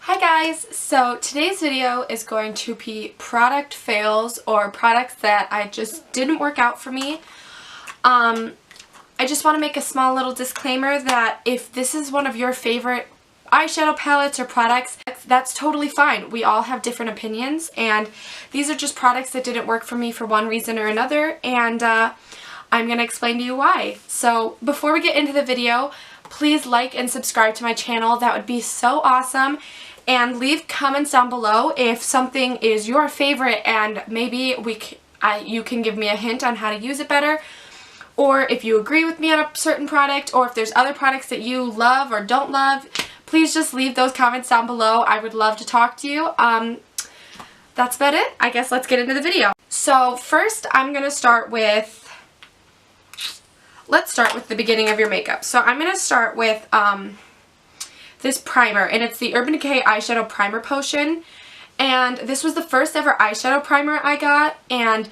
Hi guys! So today's video is going to be product fails or products that I just didn't work out for me. I just want to make a small little disclaimer that if this is one of your favorite eyeshadow palettes or products, that's totally fine. We all have different opinions, and these are just products that didn't work for me for one reason or another, and I'm going to explain to you why. So before we get into the video, please like and subscribe to my channel. That would be so awesome. And leave comments down below if something is your favorite and maybe you can give me a hint on how to use it better, or if you agree with me on a certain product, or if there's other products that you love or don't love. Please just leave those comments down below. I would love to talk to you. That's about it. I guess let's get into the video. So first I'm going to start with, let's start with the beginning of your makeup. So I'm going to start with this primer, and it's the Urban Decay Eyeshadow Primer Potion, and this was the first ever eyeshadow primer I got, and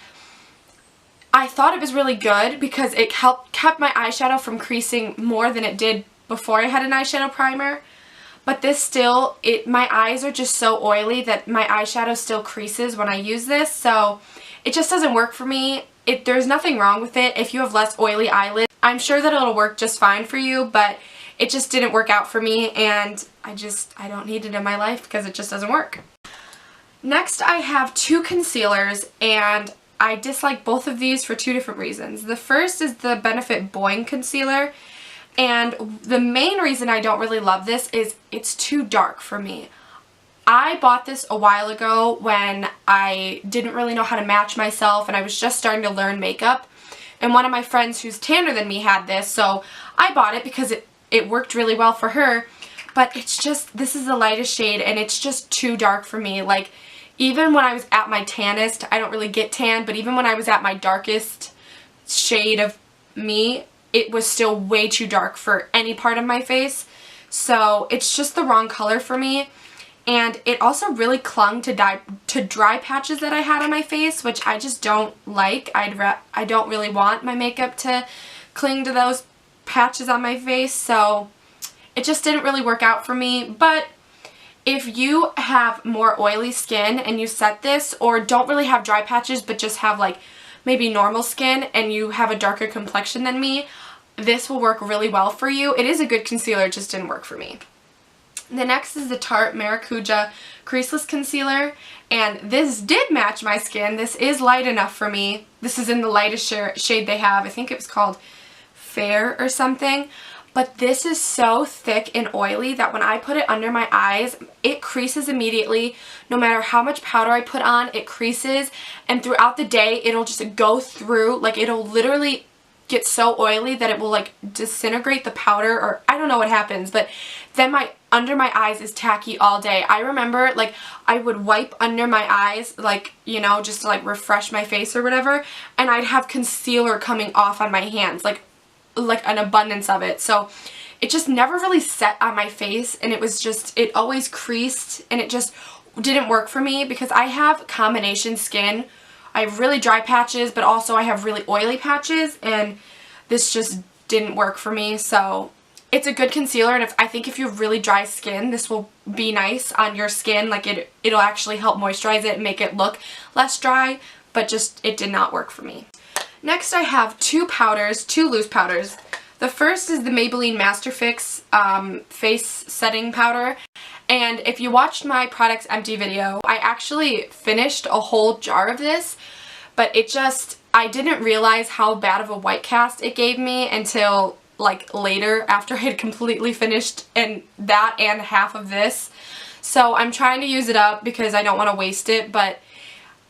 I thought it was really good because it kept my eyeshadow from creasing more than it did before I had an eyeshadow primer. But this still, my eyes are just so oily that my eyeshadow still creases when I use this, so it just doesn't work for me. There's nothing wrong with it. If you have less oily eyelids, I'm sure that it'll work just fine for you, but it just didn't work out for me, and I don't need it in my life because it just doesn't work. Next, I have two concealers, and I dislike both of these for two different reasons. The first is the Benefit Boing Concealer, and the main reason I don't really love this is it's too dark for me. I bought this a while ago when I didn't really know how to match myself and I was just starting to learn makeup, and one of my friends who's tanner than me had this, so I bought it because it worked really well for her, but it's just, this is the lightest shade and it's just too dark for me. Like, even when I was at my tannest, I don't really get tan, but even when I was at my darkest shade of me, it was still way too dark for any part of my face. So it's just the wrong color for me, and it also really clung to dry patches that I had on my face, which I just don't like. I don't really want my makeup to cling to those patches on my face, so it just didn't really work out for me. But if you have more oily skin and you set this, or don't really have dry patches but just have like maybe normal skin and you have a darker complexion than me, this will work really well for you. It is a good concealer, it just didn't work for me. The next is the Tarte Maracuja Creaseless Concealer, and this did match my skin. This is light enough for me. This is in the lightest shade they have. I think it was called Fair or something, but this is so thick and oily that when I put it under my eyes, it creases immediately. No matter how much powder I put on, it creases, and throughout the day it'll just go through, like it'll literally get so oily that it will like disintegrate the powder, or I don't know what happens, but then under my eyes is tacky all day. I remember like I would wipe under my eyes, like, you know, just to like refresh my face or whatever, and I'd have concealer coming off on my hands, like an abundance of it. So it just never really set on my face, and it always creased, and it just didn't work for me because I have combination skin. I have really dry patches, but also I have really oily patches, and this just didn't work for me. So it's a good concealer, and I think if you have really dry skin, this will be nice on your skin. Like it'll actually help moisturize it and make it look less dry, but just it did not work for me. Next, I have two loose powders. The first is the Maybelline Master Fix Face Setting Powder. And if you watched my products empty video, I actually finished a whole jar of this, but I didn't realize how bad of a white cast it gave me until like later, after I had completely finished and half of this. So I'm trying to use it up because I don't want to waste it, but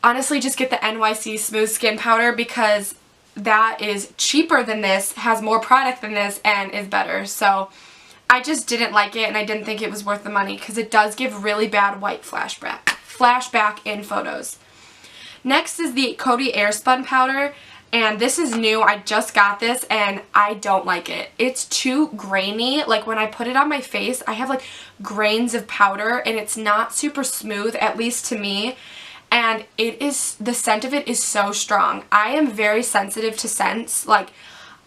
honestly, just get the NYC Smooth Skin Powder because that is cheaper than this, has more product than this, and is better. So I just didn't like it, and I didn't think it was worth the money because it does give really bad white flashback in photos. Next is the Coty Airspun Powder, and this is new. I just got this, and I don't like it. It's too grainy. Like when I put it on my face, I have like grains of powder, and it's not super smooth, at least to me. And the scent of it is so strong. I am very sensitive to scents. Like,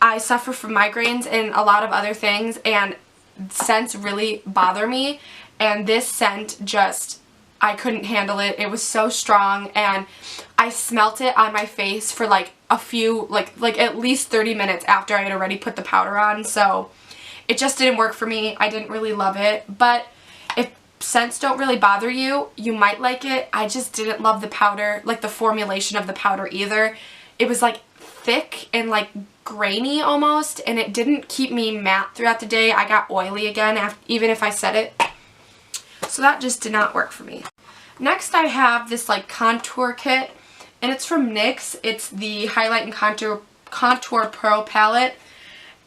I suffer from migraines and a lot of other things, and scents really bother me, and this scent just, I couldn't handle it. It was so strong, and I smelt it on my face for like a few, like at least 30 minutes after I had already put the powder on, so it just didn't work for me. I didn't really love it, but if scents don't really bother you, you might like it. I just didn't love the powder, like the formulation of the powder either. It was like thick and like grainy almost, and it didn't keep me matte throughout the day. I got oily again even if I set it. So that just did not work for me. Next I have this like contour kit, and it's from NYX. It's the Highlight and Contour Pro palette,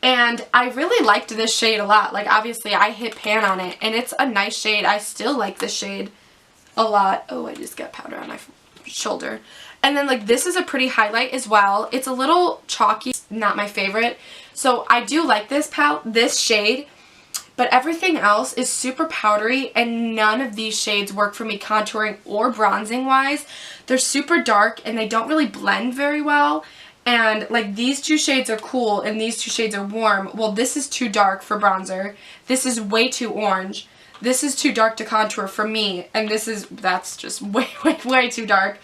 and I really liked this shade a lot. Like obviously I hit pan on it, and it's a nice shade. I still like this shade a lot. Oh, I just got powder on my shoulder. And then like this is a pretty highlight as well. It's a little chalky, not my favorite. So I do like this shade, but everything else is super powdery, and none of these shades work for me contouring or bronzing wise. They're super dark and they don't really blend very well. And like these two shades are cool and these two shades are warm. Well, this is too dark for bronzer. This is way too orange. This is too dark to contour for me, and that's just way too dark.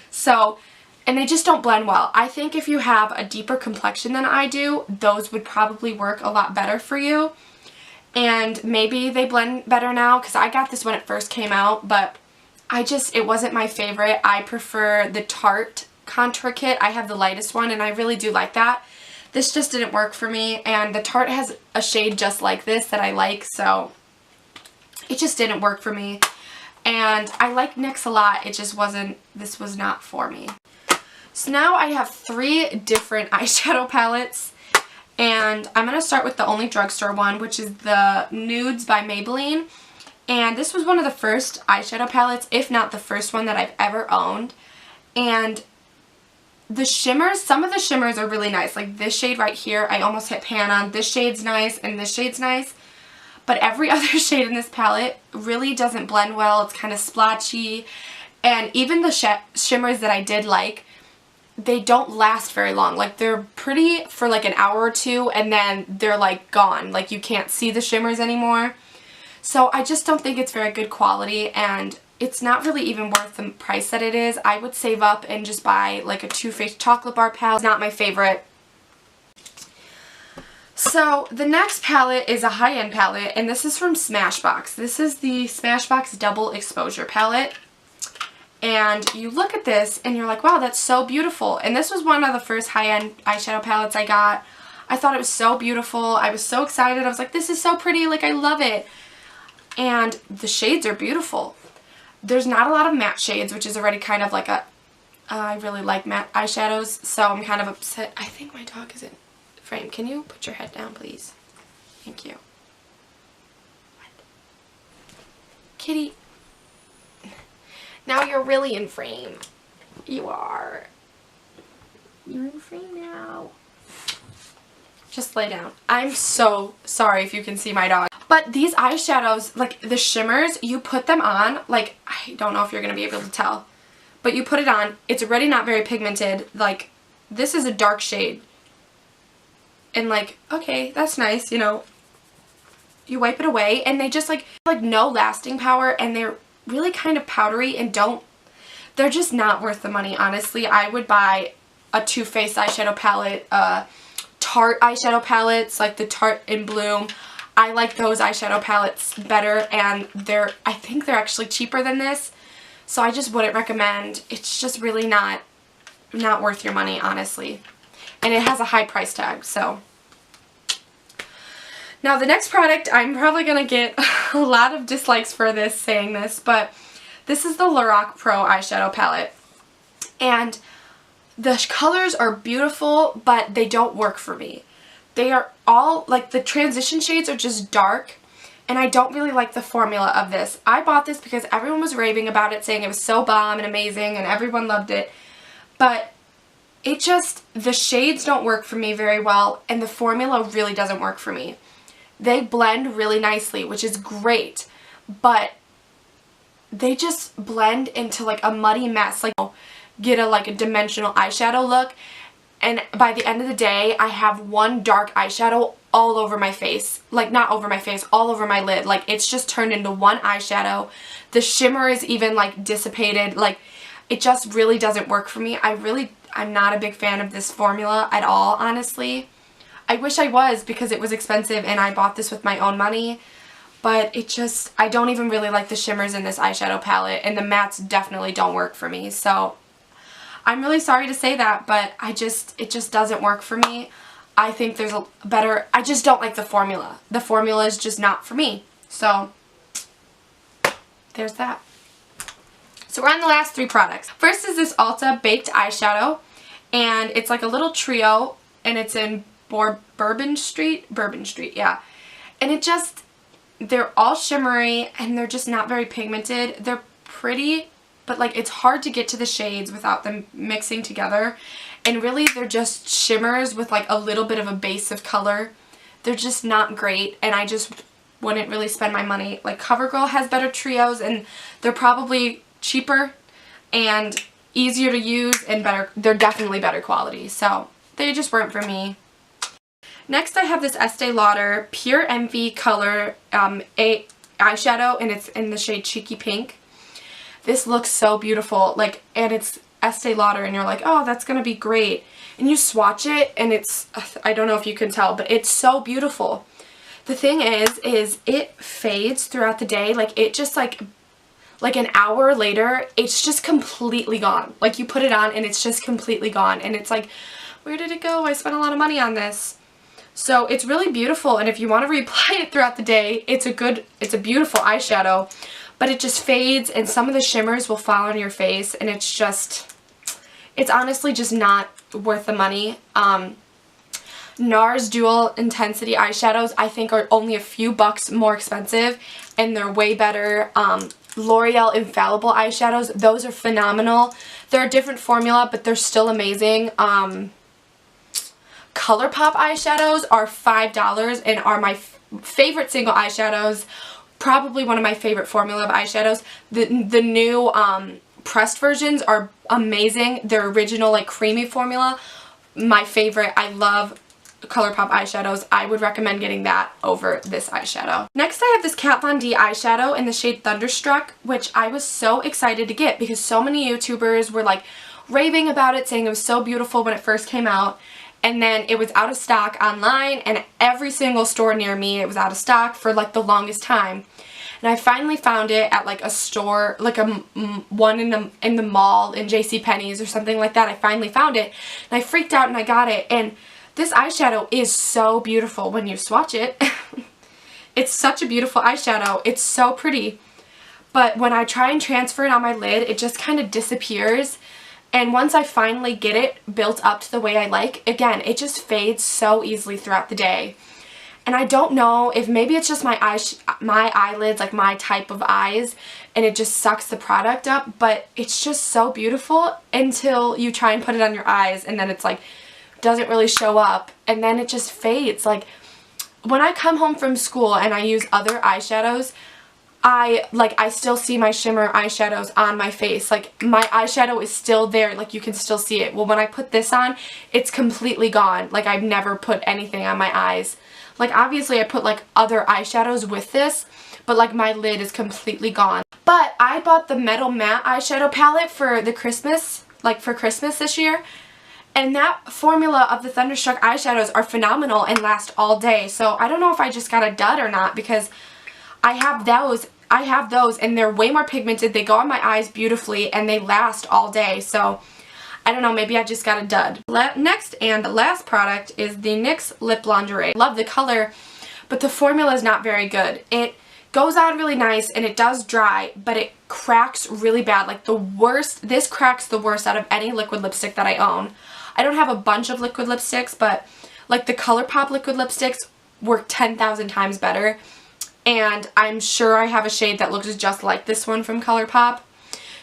So, and they just don't blend well. I think if you have a deeper complexion than I do, those would probably work a lot better for you. And maybe they blend better now, because I got this when it first came out, but it wasn't my favorite. I prefer the Tarte contour kit. I have the lightest one, and I really do like that. This just didn't work for me, and the Tarte has a shade just like this that I like, so it just didn't work for me. And I like NYX a lot, it just wasn't, this was not for me. So now I have 3 different eyeshadow palettes, and I'm going to start with the only drugstore one, which is the Nudes by Maybelline. And this was one of the first eyeshadow palettes, if not the first one that I've ever owned. And the shimmers, some of the shimmers are really nice. Like this shade right here, I almost hit pan on. This shade's nice, and this shade's nice. But every other shade in this palette really doesn't blend well. It's kind of splotchy. And even the shimmers that I did like, they don't last very long. Like they're pretty for like an hour or two, and then they're like gone. Like you can't see the shimmers anymore. So I just don't think it's very good quality, and it's not really even worth the price that it is. I would save up and just buy like a Too Faced chocolate bar palette. It's not my favorite. So the next palette is a high-end palette, and this is from Smashbox. This is the Smashbox Double Exposure palette. And you look at this and you're like, wow, that's so beautiful. And this was one of the first high-end eyeshadow palettes I got. I thought it was so beautiful. I was so excited. I was like, this is so pretty. Like, I love it. And the shades are beautiful. There's not a lot of matte shades, which is already kind of like I really like matte eyeshadows, so I'm kind of upset. I think my dog is in frame. Can you put your head down, please? Thank you. What? Kitty. Now you're really in frame. You are. You're in frame now. Just lay down. I'm so sorry if you can see my dog. But these eyeshadows, like the shimmers, you put them on, like, I don't know if you're going to be able to tell, but you put it on, it's already not very pigmented. Like, this is a dark shade. And like, okay, that's nice, you know. You wipe it away, and they just like no lasting power, and they're really kind of powdery and they're just not worth the money, honestly. I would buy a Too Faced eyeshadow palette, Tarte eyeshadow palettes, like the Tarte in Bloom. I like those eyeshadow palettes better, and I think they're actually cheaper than this, so I just wouldn't recommend. It's just really not worth your money, honestly. And it has a high price tag, so. Now the next product, I'm probably going to get a lot of dislikes for this, saying this, but this is the Lorac Pro eyeshadow palette. And the colors are beautiful, but they don't work for me. They are all, like, the transition shades are just dark, and I don't really like the formula of this. I bought this because everyone was raving about it, saying it was so bomb and amazing, and everyone loved it. But it just, the shades don't work for me very well, and the formula really doesn't work for me. They blend really nicely, which is great, but they just blend into like a muddy mess. Like, get a dimensional eyeshadow look, and by the end of the day I have one dark eyeshadow all over my face. Like, not over my face, all over my lid. Like, it's just turned into one eyeshadow. The shimmer is even, like, dissipated. Like, it just really doesn't work for me. I'm not a big fan of this formula at all, honestly. I wish I was, because it was expensive and I bought this with my own money. But it just, I don't even really like the shimmers in this eyeshadow palette, and the mattes definitely don't work for me. So I'm really sorry to say that, but it just doesn't work for me. I think there's a better, I just don't like the formula. The formula is just not for me. So there's that. So we're on the last 3 products. First is this Ulta Baked Eyeshadow, and it's like a little trio, and it's in Bourbon Street, yeah. And it just, they're all shimmery, and they're just not very pigmented. They're pretty, but like it's hard to get to the shades without them mixing together. And really they're just shimmers with like a little bit of a base of color. They're just not great, and I just wouldn't really spend my money. Like, CoverGirl has better trios, and they're probably cheaper and easier to use and better. They're definitely better quality, so they just weren't for me. Next I have this Estee Lauder Pure Envy color eyeshadow, and it's in the shade Cheeky Pink. This looks so beautiful, like, and it's Estee Lauder, and you're like, oh, that's gonna be great. And you swatch it, and it's, I don't know if you can tell, but it's so beautiful. The thing is it fades throughout the day. Like, it just like an hour later, it's just completely gone. Like, you put it on and it's just completely gone, and it's like, where did it go? I spent a lot of money on this. So it's really beautiful, and if you want to reapply it throughout the day, it's a beautiful eyeshadow, but it just fades, and some of the shimmers will fall on your face, and it's honestly just not worth the money. NARS Dual Intensity eyeshadows, I think, are only a few bucks more expensive, and they're way better. L'Oreal Infallible eyeshadows, those are phenomenal. They're a different formula, but they're still amazing. ColourPop eyeshadows are $5 and are my favorite single eyeshadows. Probably one of my favorite formula of eyeshadows. The new pressed versions are amazing. Their original, like, creamy formula, my favorite. I love ColourPop eyeshadows. I would recommend getting that over this eyeshadow. Next I have this Kat Von D eyeshadow in the shade Thunderstruck, which I was so excited to get because so many YouTubers were like raving about it, saying it was so beautiful when it first came out. And then it was out of stock online, and every single store near me it was out of stock for like the longest time. And I finally found it at like a store, like one in the mall in JCPenney's or something like that. I finally found it, and I freaked out and I got it. And this eyeshadow is so beautiful when you swatch it. It's such a beautiful eyeshadow. It's so pretty. But when I try and transfer it on my lid, it just kind of disappears. And once I finally get it built up to the way I like, again, it just fades so easily throughout the day. And I don't know if maybe it's just my eyelids, like my type of eyes, and it just sucks the product up, but it's just so beautiful until you try and put it on your eyes, and then it's like, doesn't really show up, and then it just fades. Like, when I come home from school and I use other eyeshadows, I still see my shimmer eyeshadows on my face. Like, my eyeshadow is still there, like you can still see it. Well, when I put this on, it's completely gone. Like, I've never put anything on my eyes. Like, obviously I put like other eyeshadows with this, but like my lid is completely gone. But I bought the Metal Matte eyeshadow palette for the Christmas, like for Christmas this year. And that formula of the Thunderstruck eyeshadows are phenomenal and last all day. So I don't know if I just got a dud or not, because I have those and they're way more pigmented. They go on my eyes beautifully and they last all day. So I don't know, maybe I just got a dud. Next and last product is the NYX Lip Lingerie. Love the color, but the formula is not very good. It goes on really nice and it does dry, but it cracks really bad. Like, the worst, this cracks the worst out of any liquid lipstick that I own. I don't have a bunch of liquid lipsticks, but like the ColourPop liquid lipsticks work 10,000 times better. And I'm sure I have a shade that looks just like this one from ColourPop.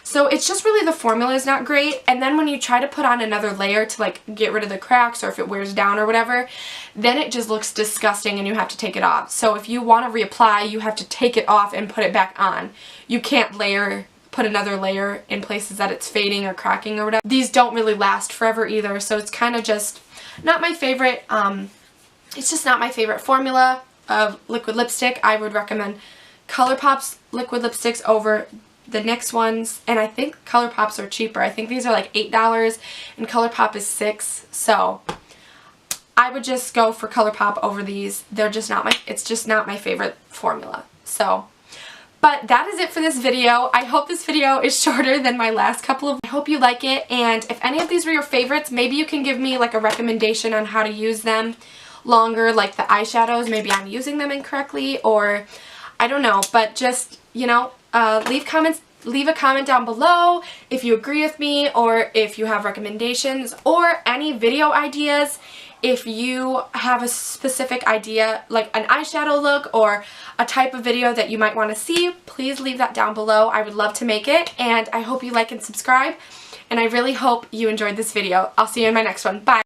So it's just really, the formula is not great, and then when you try to put on another layer to like get rid of the cracks, or if it wears down or whatever, then it just looks disgusting and you have to take it off. So if you want to reapply, you have to take it off and put it back on. You can't put another layer in places that it's fading or cracking or whatever. These don't really last forever either, so it's kind of just not my favorite it's just not my favorite formula of liquid lipstick. I would recommend ColourPop's liquid lipsticks over the NYX ones, and I think ColourPop's are cheaper. I think these are like $8 and ColourPop is $6, so I would just go for ColourPop over these. They're just not it's just not my favorite formula. So, but that is it for this video. I hope this video is shorter than my last couple of. I hope you like it, and if any of these were your favorites, maybe you can give me like a recommendation on how to use them longer, like the eyeshadows. Maybe I'm using them incorrectly, or I don't know, but just, you know, leave a comment down below if you agree with me, or if you have recommendations or any video ideas. If you have a specific idea, like an eyeshadow look or a type of video that you might want to see, please leave that down below. I would love to make it, and I hope you like and subscribe, and I really hope you enjoyed this video. I'll see you in my next one. Bye!